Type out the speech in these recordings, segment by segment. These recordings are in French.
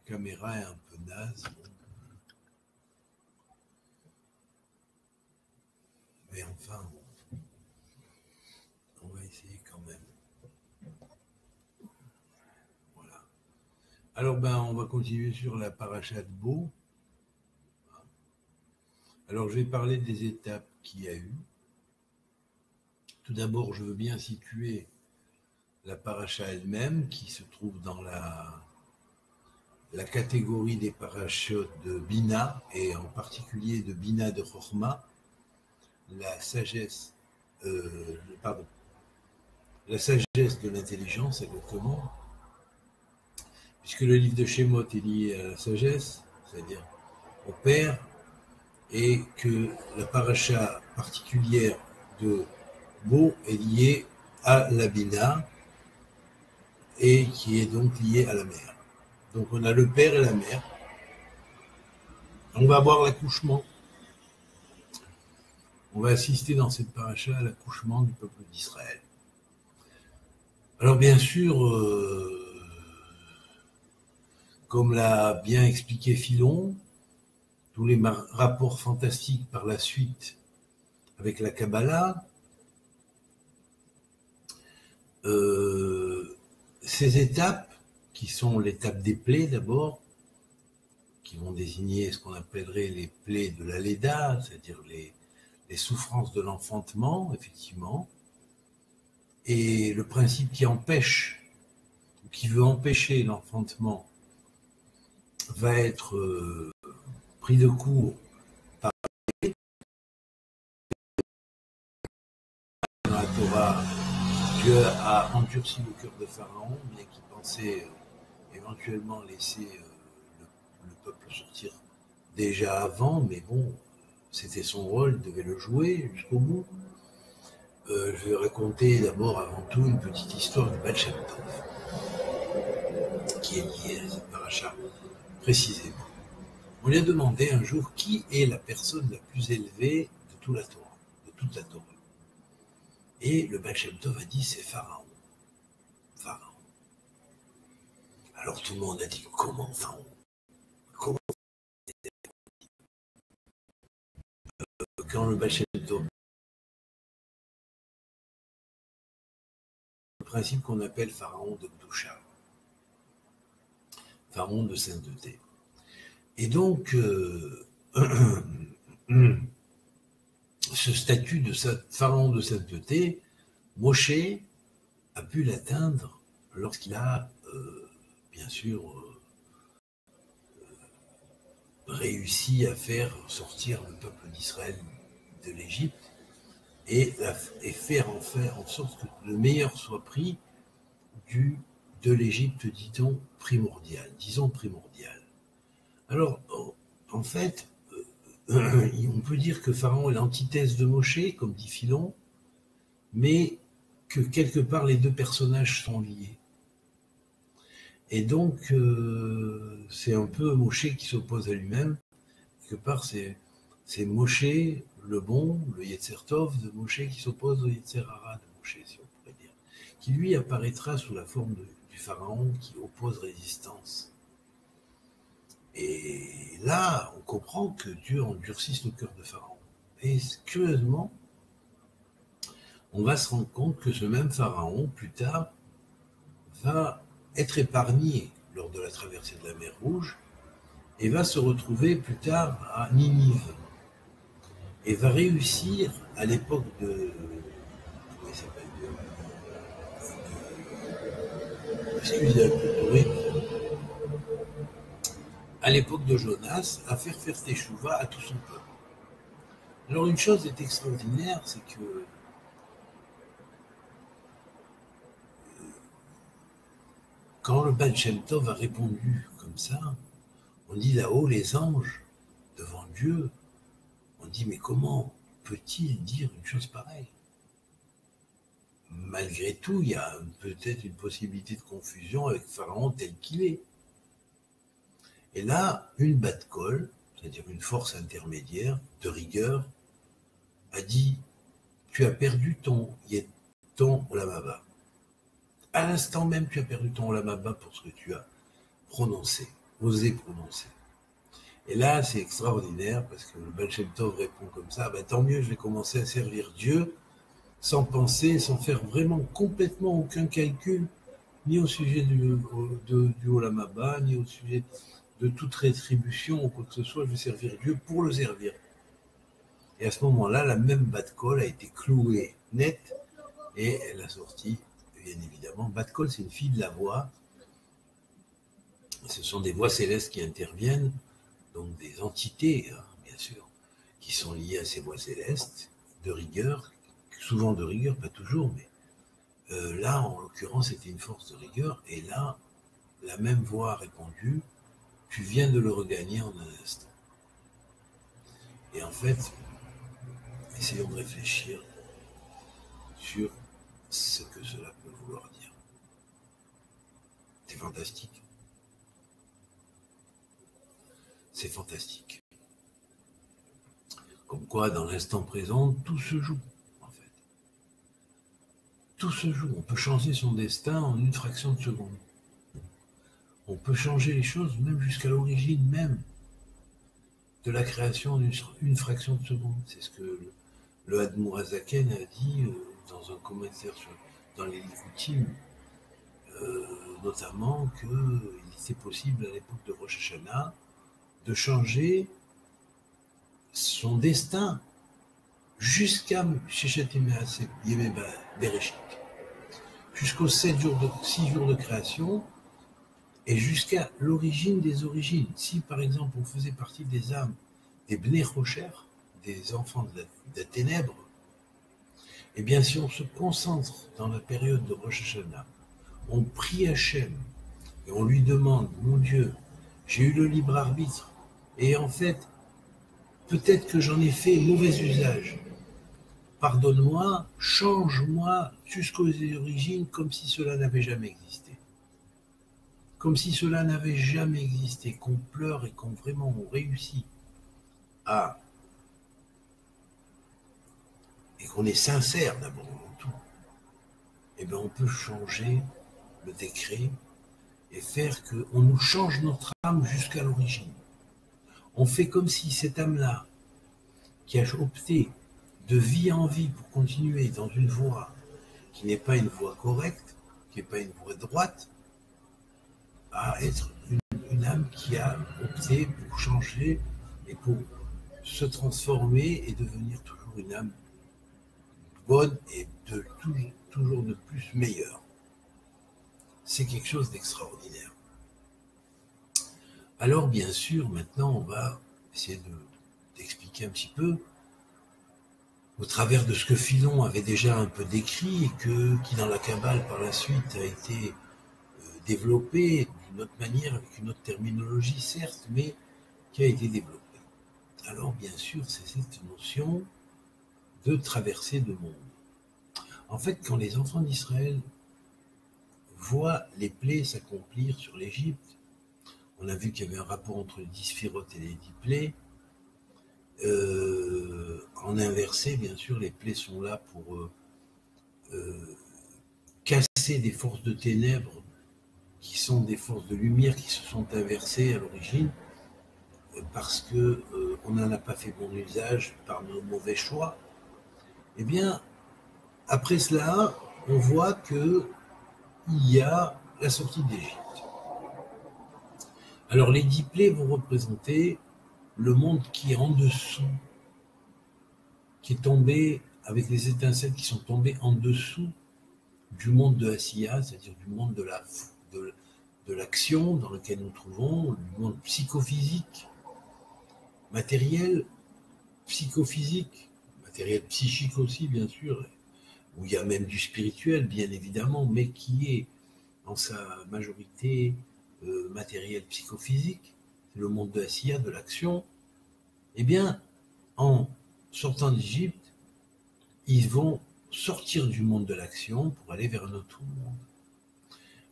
caméra est un peu naze. Mais enfin, on va essayer quand même. Voilà. Alors, on va continuer sur la paracha de Bo. Alors, je vais parler des étapes qu'il y a eu. Tout d'abord, je veux bien situer la paracha elle-même, qui se trouve dans la catégorie des parachutes de Bina, et en particulier de Bina de Chorma, la sagesse, la sagesse de l'intelligence, exactement, puisque le livre de Shemot est lié à la sagesse, c'est-à-dire au père, et que la paracha particulière de Bo est liée à la Bina, et qui est donc liée à la mère. Donc on a le père et la mère. On va voir l'accouchement. On va assister dans cette paracha à l'accouchement du peuple d'Israël. Alors bien sûr, comme l'a bien expliqué Philon, tous les rapports fantastiques par la suite avec la Kabbalah, ces étapes, qui sont l'étape des plaies d'abord, qui vont désigner ce qu'on appellerait les plaies de la Léda, c'est-à-dire les souffrances de l'enfantement, effectivement, et le principe qui empêche, ou qui veut empêcher l'enfantement, va être pris de court par dans la Torah. Dieu a endurci le cœur de Pharaon, bien qu'il pensait éventuellement laisser le peuple sortir déjà avant, mais bon, c'était son rôle, il devait le jouer jusqu'au bout. Je vais raconter d'abord, avant tout, une petite histoire du Baal Shem Tov, qui est liée à cette paracha précisément. On lui a demandé un jour qui est la personne la plus élevée de toute la Torah. Et le Baal Shem Tov a dit, c'est Pharaon. Pharaon. Alors tout le monde a dit, comment Pharaon? Comment? Quand le Baal Shem Tov, le principe qu'on appelle Pharaon de Kdusha, Pharaon de sainteté. Et donc, ce statut de Pharaon de sainteté, Moshe a pu l'atteindre lorsqu'il a, bien sûr, réussi à faire sortir le peuple d'Israël de l'Égypte et faire en sorte que le meilleur soit pris de l'Égypte, disons primordial. Alors, en fait, on peut dire que Pharaon est l'antithèse de Moshe, comme dit Philon, mais que quelque part les deux personnages sont liés. Et donc, c'est un peu Moshe qui s'oppose à lui-même. Quelque part, c'est Moshe, le bon, le Yetzer Tov de Moshe qui s'oppose au Yetzer Hara de Moshe, si on pourrait dire, qui lui apparaîtra sous la forme du Pharaon qui oppose résistance. Et là, on comprend que Dieu endurcisse le cœur de Pharaon. Et curieusement, on va se rendre compte que ce même Pharaon, plus tard, va être épargné lors de la traversée de la mer Rouge et va se retrouver plus tard à Ninive et va réussir à l'époque de... Comment il s'appelle? Excusez-moi, à l'époque de Jonas, à faire Teshuvah à tout son peuple. Alors une chose est extraordinaire, c'est que quand le Baal Shem Tov a répondu comme ça, on dit là-haut les anges, devant Dieu, on dit mais comment peut-il dire une chose pareille? Malgré tout, il y a peut-être une possibilité de confusion avec Pharaon tel qu'il est. Et là, une bat-kol, c'est-à-dire une force intermédiaire de rigueur, a dit « Tu as perdu ton Olam Haba. À l'instant même, tu as perdu ton Olam Haba pour ce que tu as prononcé. oser prononcer. Et là, c'est extraordinaire parce que le Baal Shem Tov répond comme ça, ben, tant mieux, je vais commencer à servir Dieu sans penser, sans faire vraiment complètement aucun calcul, ni au sujet du Olam Haba, ni au sujet de toute rétribution ou quoi que ce soit, je vais servir Dieu pour le servir. Et à ce moment-là, la même Bat Kol a été clouée net et elle a sorti, bien évidemment, Bat Kol, c'est une fille de la voix. Ce sont des voix célestes qui interviennent, donc des entités, hein, bien sûr, qui sont liées à ces voix célestes, de rigueur, souvent de rigueur, pas toujours, mais là, en l'occurrence, c'était une force de rigueur, et là, la même voix a répondu, tu viens de le regagner en un instant. Et en fait, essayons de réfléchir sur ce que cela peut vouloir dire. C'est fantastique. C'est fantastique. Comme quoi, dans l'instant présent, tout se joue, en fait. Tout se joue. On peut changer son destin en une fraction de seconde. On peut changer les choses même jusqu'à l'origine même de la création d'une fraction de seconde. C'est ce que le Admour Hazaken a dit dans un commentaire dans les Likutim, notamment qu'il était possible à l'époque de Rosh Hashanah de changer son destin jusqu'à Bereshit, jusqu'aux 6 jours de création et jusqu'à l'origine des origines. Si par exemple on faisait partie des âmes des Bnei Rocher, des enfants de la ténèbre, eh bien si on se concentre dans la période de Rosh Hashanah, on prie Hachem et on lui demande, mon Dieu, j'ai eu le libre arbitre et en fait, peut-être que j'en ai fait mauvais usage. Pardonne-moi, change-moi jusqu'aux origines comme si cela n'avait jamais existé. Comme si cela n'avait jamais existé, qu'on pleure et qu'on vraiment réussit à... et qu'on est sincère d'abord en tout, eh bien on peut changer le décret et faire qu'on nous change notre âme jusqu'à l'origine. On fait comme si cette âme-là, qui a opté de vie en vie pour continuer dans une voie qui n'est pas une voie correcte, qui n'est pas une voie droite, à être une âme qui a opté pour changer et pour se transformer et devenir toujours une âme bonne et toujours de plus meilleure. C'est quelque chose d'extraordinaire. Alors bien sûr, maintenant on va essayer d'expliquer un petit peu au travers de ce que Philon avait déjà un peu décrit et qui dans la Kabbale par la suite a été développé d'une autre manière, avec une autre terminologie certes, mais qui a été développé. Alors bien sûr, c'est cette notion de traversée de monde. En fait, quand les enfants d'Israël voient les plaies s'accomplir sur l'Égypte, on a vu qu'il y avait un rapport entre les 10 sphirotes et les 10 plaies. En inversé, bien sûr, les plaies sont là pour casser des forces de ténèbres qui sont des forces de lumière qui se sont inversées à l'origine parce que on n'en a pas fait bon usage par nos mauvais choix. Eh bien, après cela, on voit que il y a la sortie d'Égypte. Alors les 10 plaies vont représenter le monde qui est en dessous, qui est tombé avec les étincelles qui sont tombées en dessous du monde de Asiya, c'est-à-dire du monde de l'action dans lequel nous trouvons, du monde psychophysique, matériel, psychophysique, matériel psychique aussi bien sûr, où il y a même du spirituel bien évidemment, mais qui est en sa majorité matériel psychophysique, le monde de Asiya, de l'action. Eh bien, en sortant d'Égypte, ils vont sortir du monde de l'action pour aller vers un autre monde.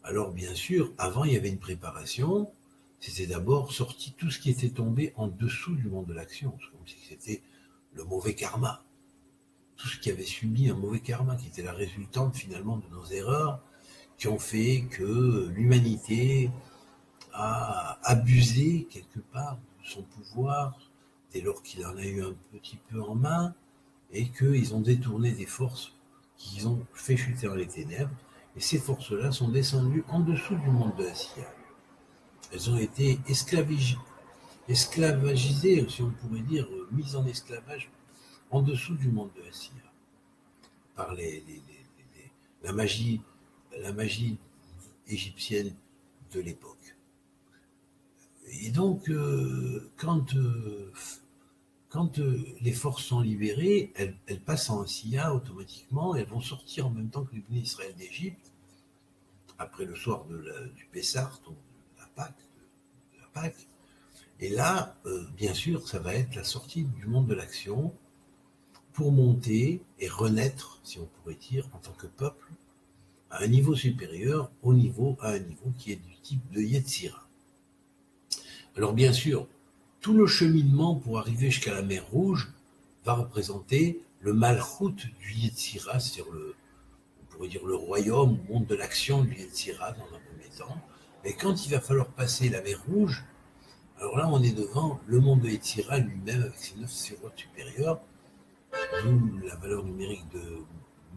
Alors bien sûr, avant il y avait une préparation, c'était d'abord sorti tout ce qui était tombé en dessous du monde de l'action, comme si c'était le mauvais karma, tout ce qui avait subi un mauvais karma, qui était la résultante finalement de nos erreurs, qui ont fait que l'humanité a abusé quelque part de son pouvoir dès lors qu'il en a eu un petit peu en main et qu'ils ont détourné des forces qu'ils ont fait chuter dans les ténèbres. Et ces forces-là sont descendues en dessous du monde de Assia. Elles ont été esclavagisées, si on pourrait dire, mises en esclavage en dessous du monde de Assia par la magie égyptienne de l'époque. Et donc, quand les forces sont libérées, elles passent en Assia automatiquement, elles vont sortir en même temps que les bénis d'Israël d'Égypte, après le soir du Pessah, donc de la Pâque. Et là, bien sûr, ça va être la sortie du monde de l'action pour monter et renaître, si on pourrait dire, en tant que peuple, à un niveau supérieur, à un niveau qui est du type de Yetzira. Alors bien sûr, tout le cheminement pour arriver jusqu'à la mer Rouge va représenter le malchout du Yetzira, c'est-à-dire on pourrait dire le royaume, le monde de l'action du Yetzira dans un premier temps. Mais quand il va falloir passer la mer Rouge, alors là on est devant le monde de Yetzira lui-même avec ses 9 sérotes supérieures, d'où la valeur numérique de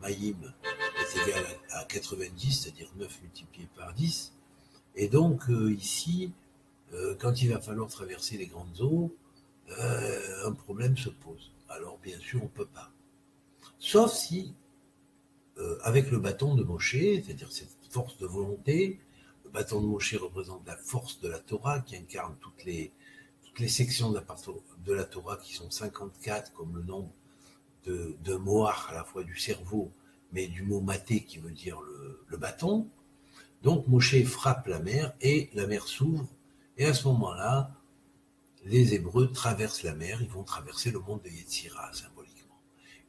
Mayim est égale à 90, c'est-à-dire 9 multiplié par 10. Et donc ici, quand il va falloir traverser les grandes eaux, un problème se pose. Alors bien sûr, on ne peut pas. Sauf si, avec le bâton de Moshe, c'est-à-dire cette force de volonté, le bâton de Moshe représente la force de la Torah qui incarne toutes les sections de la Torah qui sont 54, comme le nombre de moar à la fois du cerveau, mais du mot maté qui veut dire le bâton. Donc Moshe frappe la mer et la mer s'ouvre. Et à ce moment-là, les Hébreux traversent la mer, ils vont traverser le monde de Yetzira, symboliquement.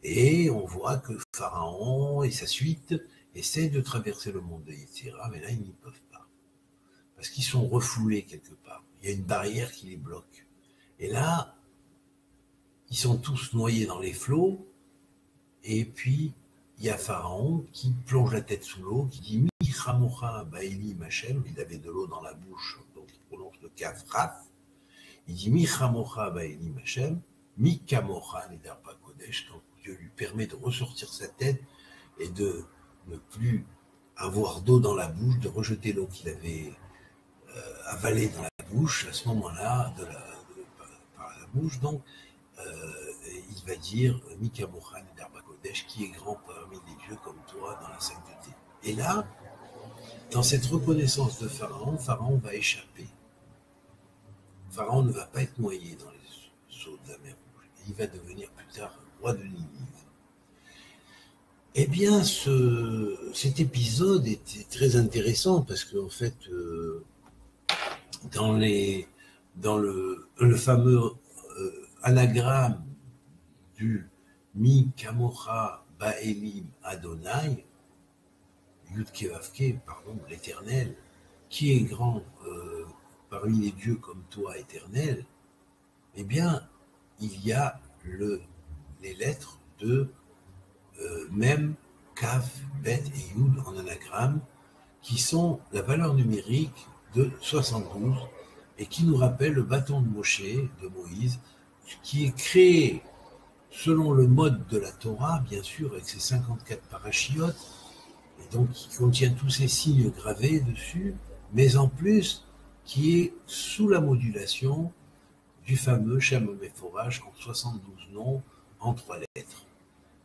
Et on voit que Pharaon et sa suite essaient de traverser le monde de Yetzira, mais là, ils n'y peuvent pas. Parce qu'ils sont refoulés quelque part. Il y a une barrière qui les bloque. Et là, ils sont tous noyés dans les flots, et puis il y a Pharaon qui plonge la tête sous l'eau, qui dit « Mi chamocha ba'eli machem », il avait de l'eau dans la bouche, donc il prononce le kaf raf, il dit « Mi chamocha ba'eli machem, mi kamocha neder bakodesh », quand Dieu lui permet de ressortir sa tête et de ne plus avoir d'eau dans la bouche, de rejeter l'eau qu'il avait avalée dans la bouche, à ce moment-là, par la bouche, donc, il va dire « Mi kamocha neder bakodesh », qui est grand parmi les dieux comme toi dans la sainteté. Et là, dans cette reconnaissance de Pharaon, Pharaon va échapper. Pharaon ne va pas être noyé dans les eaux de la mer Rouge. Il va devenir plus tard roi de Ninive. Eh bien, cet épisode était très intéressant parce qu'en fait, dans le fameux anagramme du Mi Kamocha Ba'elim Adonai, Yud Kevavke, pardon, l'éternel, qui est grand parmi les dieux comme toi, éternel, eh bien, il y a les lettres de Mem, Kaf, Bet et Yud en anagramme, qui sont la valeur numérique de 72 et qui nous rappelle le bâton de Moshe, de Moïse, qui est créé selon le mode de la Torah, bien sûr, avec ses 54 parachiotes, et donc qui contient tous ces signes gravés dessus, mais en plus qui est sous la modulation du fameux Shem HaMeforach en 72 noms en 3 lettres,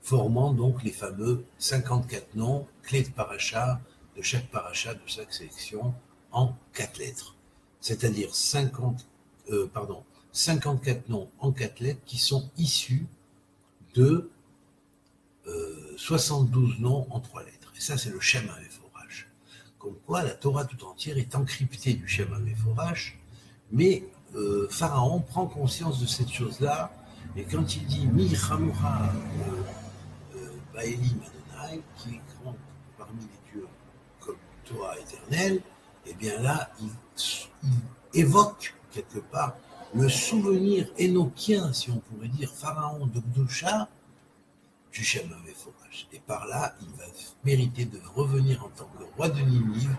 formant donc les fameux 54 noms, clés de paracha, de chaque paracha, de chaque sélection, en 4 lettres. C'est-à-dire 54 noms en 4 lettres qui sont issus de 72 noms en 3 lettres. Et ça, c'est le Shem HaMeforach. Comme quoi, la Torah tout entière est encryptée du Shem HaMeforach, mais Pharaon prend conscience de cette chose-là, et quand il dit « Mi chamocha ba'elim Adonai », qui est grand parmi les dieux comme toi, éternel, et bien là, il évoque quelque part le souvenir énochien, si on pourrait dire, Pharaon de Gdusha, du Shem Meforash. Et par là, il va mériter de revenir en tant que roi de Ninive,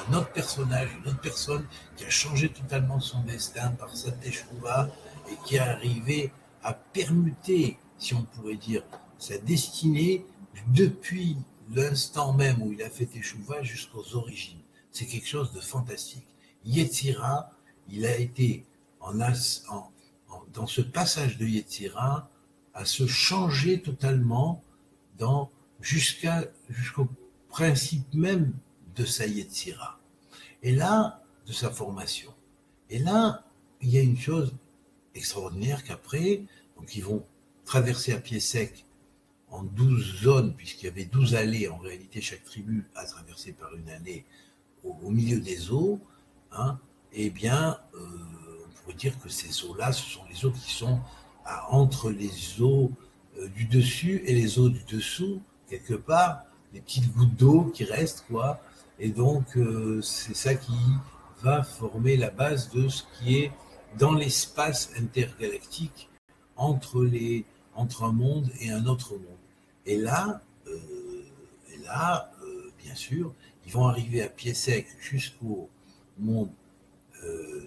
un autre personnage, une autre personne qui a changé totalement son destin par sa teshuva et qui est arrivé à permuter, si on pourrait dire, sa destinée depuis l'instant même où il a fait teshuva jusqu'aux origines. C'est quelque chose de fantastique. Yetzira, il a été dans ce passage de Yetzira à se changer totalement jusqu'au principe même de sa Yetzira. Et là, de sa formation. Et là, il y a une chose extraordinaire qu'après, donc ils vont traverser à pied sec en 12 zones, puisqu'il y avait 12 allées, en réalité chaque tribu a traversé par une allée au milieu des eaux, hein, eh bien, on pourrait dire que ces eaux-là, ce sont les eaux qui sont entre les eaux du dessus et les eaux du dessous, quelque part, les petites gouttes d'eau qui restent, quoi. Et donc, c'est ça qui va former la base de ce qui est dans l'espace intergalactique entre un monde et un autre monde. Et là, bien sûr, ils vont arriver à pied sec jusqu'au monde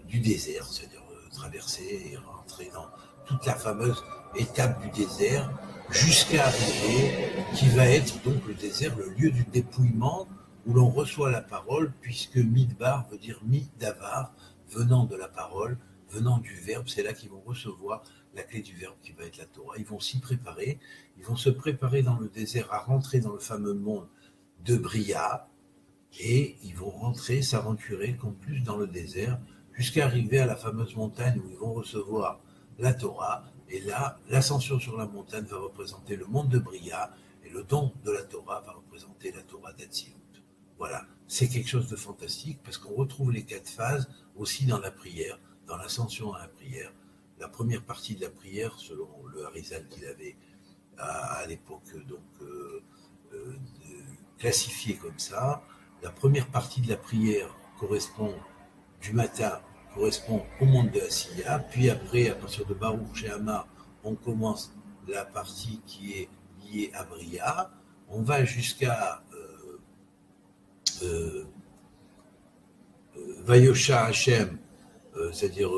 du désert, c'est-à-dire traverser et rentrer dans toute la fameuse étape du désert, jusqu'à arriver, qui va être donc le désert, le lieu du dépouillement, où l'on reçoit la parole, puisque Midbar veut dire Mi-Davar, venant de la parole, venant du verbe, c'est là qu'ils vont recevoir la clé du verbe qui va être la Torah. Ils vont s'y préparer, ils vont se préparer dans le désert à rentrer dans le fameux monde de Bria, et ils vont rentrer, s'aventurer comme plus dans le désert, jusqu'à arriver à la fameuse montagne où ils vont recevoir la Torah. Et là, l'ascension sur la montagne va représenter le monde de Bria, et le don de la Torah va représenter la Torah d'Atsilut. Voilà, c'est quelque chose de fantastique, parce qu'on retrouve les 4 phases aussi dans la prière, dans l'ascension à la prière. La première partie de la prière, selon le Harizal qu'il avait à l'époque donc classifié comme ça, la première partie de la prière du matin correspond au monde de Asiya, puis après, à partir de Baruch She'amar, on commence la partie qui est liée à Bria, on va jusqu'à Vayosha Hashem, c'est-à-dire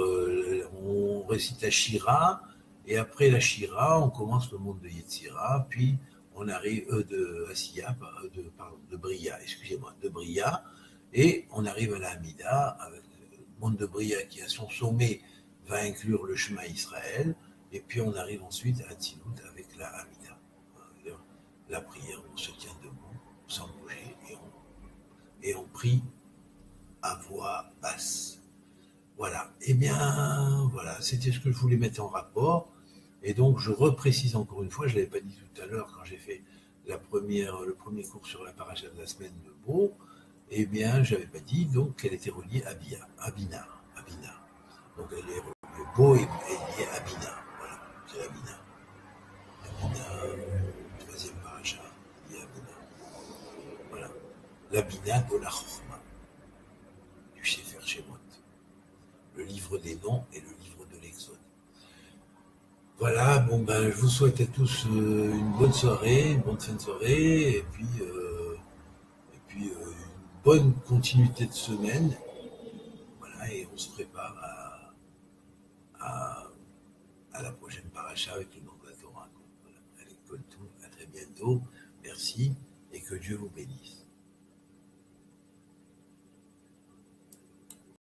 on récite la Shira, et après la Shira, on commence le monde de Yetzira, puis on arrive de Asiya, de Bria, excusez-moi, de Bria, et on arrive à la Hamida, avec le monde de Bria qui à son sommet va inclure le Shema Israël, et puis on arrive ensuite à Atzilut avec la Hamida. La prière, on se tient debout, sans bouger, et on prie à voix basse. Voilà. Eh bien, voilà, c'était ce que je voulais mettre en rapport. Et donc, je reprécise encore une fois, je ne l'avais pas dit tout à l'heure quand j'ai fait le premier cours sur la paracha de la semaine de Beau, eh bien, je n'avais pas dit donc qu'elle était reliée à Abina. Donc, le Beau est lié à Abina. Voilà, c'est Abina. Troisième paracha, lié à Abina. Voilà. L'Abina de la Chochma, du Sefer Shemot. Le livre des noms et le livre de l'Exode. Voilà, bon ben je vous souhaite à tous une bonne soirée, une bonne fin de soirée, et puis une bonne continuité de semaine. Voilà, et on se prépare à la prochaine paracha avec le nom de la Torah. Voilà, allez, à très bientôt, merci, et que Dieu vous bénisse.